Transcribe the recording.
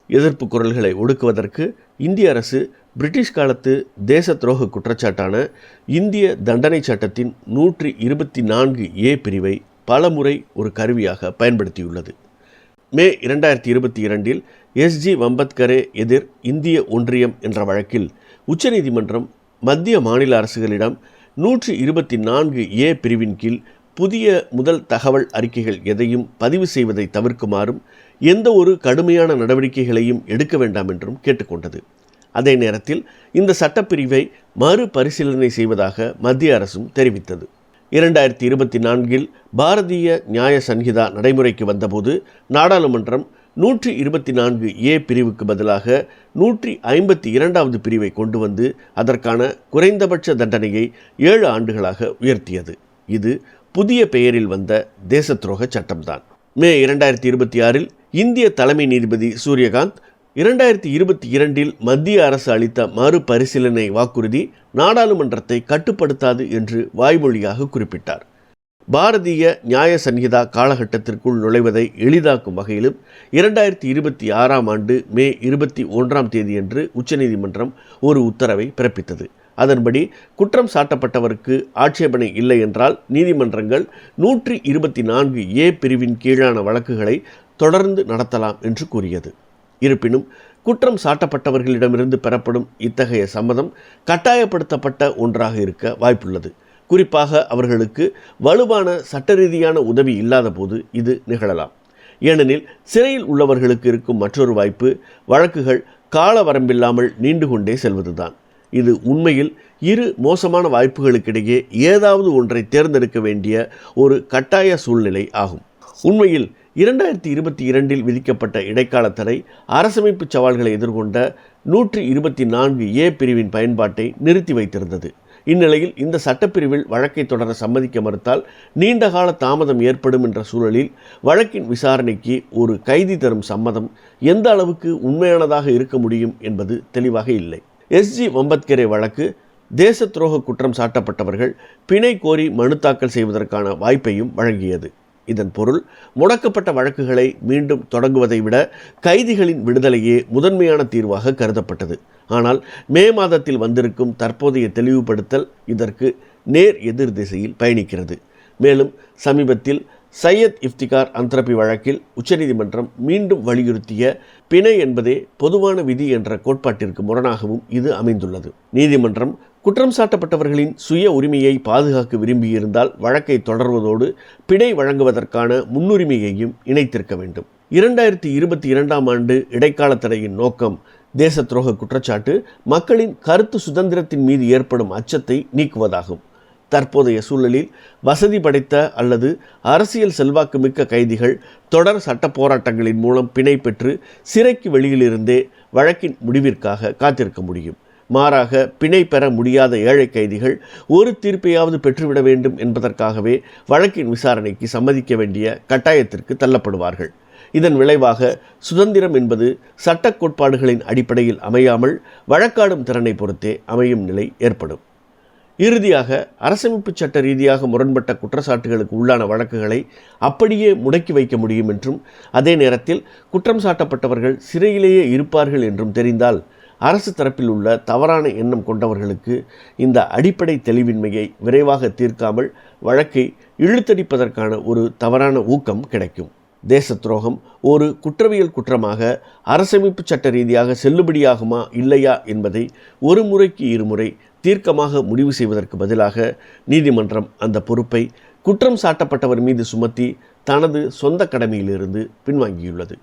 எதிர்ப்பு குரல்களை ஒடுக்குவதற்கு இந்திய அரசு பிரிட்டிஷ் காலத்து தேச துரோக குற்றச்சாட்டான இந்திய தண்டனை சட்டத்தின் 124A பிரிவை பலமுறை ஒரு கருவியாக பயன்படுத்தியுள்ளது. மே 2022 எஸ்ஜி வம்பத்கரே எதிர் இந்திய ஒன்றியம் என்ற வழக்கில் உச்சநீதிமன்றம் மத்திய மாநில அரசுகளிடம் 124A பிரிவின் கீழ் புதிய முதல் தகவல் அறிக்கைகள் எதையும் பதிவு செய்வதை தவிர்க்குமாறும் எந்த ஒரு கடுமையான நடவடிக்கைகளையும் எடுக்க வேண்டாம் என்றும் கேட்டுக்கொண்டது. அதே நேரத்தில் இந்த சட்டப்பிரிவை மறுபரிசீலனை செய்வதாக மத்திய அரசும் தெரிவித்தது. 2024 பாரதிய நியாய சன்ஹிதா நடைமுறைக்கு வந்தபோது நாடாளுமன்றம் 124A பிரிவுக்கு பதிலாக 152வது பிரிவை கொண்டு வந்து அதற்கான குறைந்தபட்ச தண்டனையை 7 ஆண்டுகளாக உயர்த்தியது. இது புதிய பெயரில் வந்த தேச துரோக சட்டம்தான். மே 2026 இந்திய தலைமை நீதிபதி சூரியகாந்த் 2022 மத்திய அரசு அளித்த மறுபரிசீலனை வாக்குறுதி நாடாளுமன்றத்தை கட்டுப்படுத்தாது என்று வாய்மொழியாக குறிப்பிட்டார். பாரதிய நியாய சன்ஹிதா காலகட்டத்திற்குள் நுழைவதை எளிதாக்கும் வகையிலும் 2026 ஆண்டு மே 21 தேதியன்று உச்சநீதிமன்றம் ஒரு உத்தரவை பிறப்பித்தது. அதன்படி குற்றம் சாட்டப்பட்டவருக்கு ஆட்சேபனை இல்லை என்றால் நீதிமன்றங்கள் 124A பிரிவின் கீழான வழக்குகளை தொடர்ந்து நடத்தலாம் என்று கூறியது. இருப்பினும் குற்றம் சாட்டப்பட்டவர்களிடமிருந்து பெறப்படும் இத்தகைய சம்மதம் கட்டாயப்படுத்தப்பட்ட ஒன்றாக இருக்க வாய்ப்புள்ளது. குறிப்பாக அவர்களுக்கு வலுவான சட்டரீதியான உதவி இல்லாத போது இது நிகழலாம். ஏனெனில் சிறையில் உள்ளவர்களுக்கு இருக்கும் மற்றொரு வாய்ப்பு வழக்குகள் கால வரம்பில்லாமல் நீண்டு கொண்டே செல்வதுதான். இது உண்மையில் இரு மோசமான வாய்ப்புகளுக்கிடையே ஏதாவது ஒன்றை தேர்ந்தெடுக்க வேண்டிய ஒரு கட்டாய சூழ்நிலை ஆகும். உண்மையில் 2022 விதிக்கப்பட்ட இடைக்கால தடை அரசமைப்பு சவால்களை எதிர்கொண்ட 124A பிரிவின் பயன்பாட்டை நிறுத்தி வைத்திருந்தது. இந்நிலையில் இந்த சட்டப்பிரிவில் வழக்கை தொடர சம்மதிக்க மறுத்தால் நீண்டகால தாமதம் ஏற்படும் என்ற சூழலில் வழக்கின் விசாரணைக்கு ஒரு கைதி தரும் சம்மதம் எந்த அளவுக்கு உண்மையானதாக இருக்க முடியும் என்பது தெளிவாக இல்லை. எஸ்ஜி வம்பத்கரே வழக்கு தேச துரோக குற்றம் சாட்டப்பட்டவர்கள் பிணை கோரி மனு தாக்கல் செய்வதற்கான வாய்ப்பையும் வழங்கியது. இதன் பொருள் முடக்கப்பட்ட வழக்குகளை மீண்டும் தொடங்குவதை விட கைதிகளின் விடுதலையே முதன்மையான தீர்வாக கருதப்பட்டது. ஆனால் மே மாதத்தில் வந்திருக்கும் தற்போதைய தெளிவுபடுத்தல் இதற்கு நேர் எதிர் திசையில் பயணிக்கிறது. மேலும் சமீபத்தில் சையத் இஃப்திகார் அந்த்ரபி வழக்கில் உச்சநீதிமன்றம் மீண்டும் வலியுறுத்திய பிணை என்பதே பொதுவான விதி என்ற கோட்பாட்டிற்கு முரணாகவும் இது அமைந்துள்ளது. நீதிமன்றம் குற்றம் சாட்டப்பட்டவர்களின் சுய உரிமையை பாதுகாக்க விரும்பியிருந்தால் வழக்கை தொடர்வதோடு பிணை வழங்குவதற்கான முன்னுரிமையையும் இணைத்திருக்க வேண்டும். 2022 ஆண்டு இடைக்கால தடையின் நோக்கம் தேச துரோக குற்றச்சாட்டு மக்களின் கருத்து சுதந்திரத்தின் மீது ஏற்படும் அச்சத்தை நீக்குவதாகும். தற்போதைய சூழலில் வசதி படைத்த அல்லது அரசியல் செல்வாக்குமிக்க கைதிகள் தொடர் சட்ட போராட்டங்களின் மூலம் பிணை பெற்று சிறைக்கு வெளியிலிருந்தே வழக்கின் முடிவிற்காக காத்திருக்க முடியும். மாறாக பிணை பெற முடியாத ஏழை கைதிகள் ஒரு தீர்ப்பையாவது பெற்றுவிட வேண்டும் என்பதற்காகவே வழக்கின் விசாரணைக்கு சம்மதிக்க வேண்டிய கட்டாயத்திற்கு தள்ளப்படுவார்கள். இதன் விளைவாக சுதந்திரம் என்பது சட்ட கோட்பாடுகளின் அடிப்படையில் அமையாமல் வழக்காடும் திறனை பொறுத்தே அமையும் நிலை ஏற்படும். இறுதியாக அரசமைப்பு சட்ட ரீதியாக முரண்பட்ட குற்றச்சாட்டுகளுக்கு உள்ளான வழக்குகளை அப்படியே முடக்கி வைக்க முடியும் என்றும் அதே நேரத்தில் குற்றம் சாட்டப்பட்டவர்கள் சிறையிலேயே இருப்பார்கள் என்றும் தெரிந்தால் அரசு தரப்பில் உள்ள தவறான எண்ணம் கொண்டவர்களுக்கு இந்த அடிப்படை தெளிவின்மையை விரைவாக தீர்க்காமல் வழக்கை இழுத்தடிப்பதற்கான ஒரு தவறான ஊக்கம் கிடைக்கும். தேச துரோகம் ஒரு குற்றவியல் குற்றமாக அரசமைப்பு சட்ட ரீதியாக செல்லுபடியாகுமா இல்லையா என்பதை ஒரு முறைக்கு இருமுறை தீர்க்கமாக முடிவு செய்வதற்கு பதிலாக நீதிமன்றம் அந்த பொறுப்பை குற்றம் சாட்டப்பட்டவர் மீது சுமத்தி தனது சொந்த கடமையிலிருந்து பின்வாங்கியுள்ளது.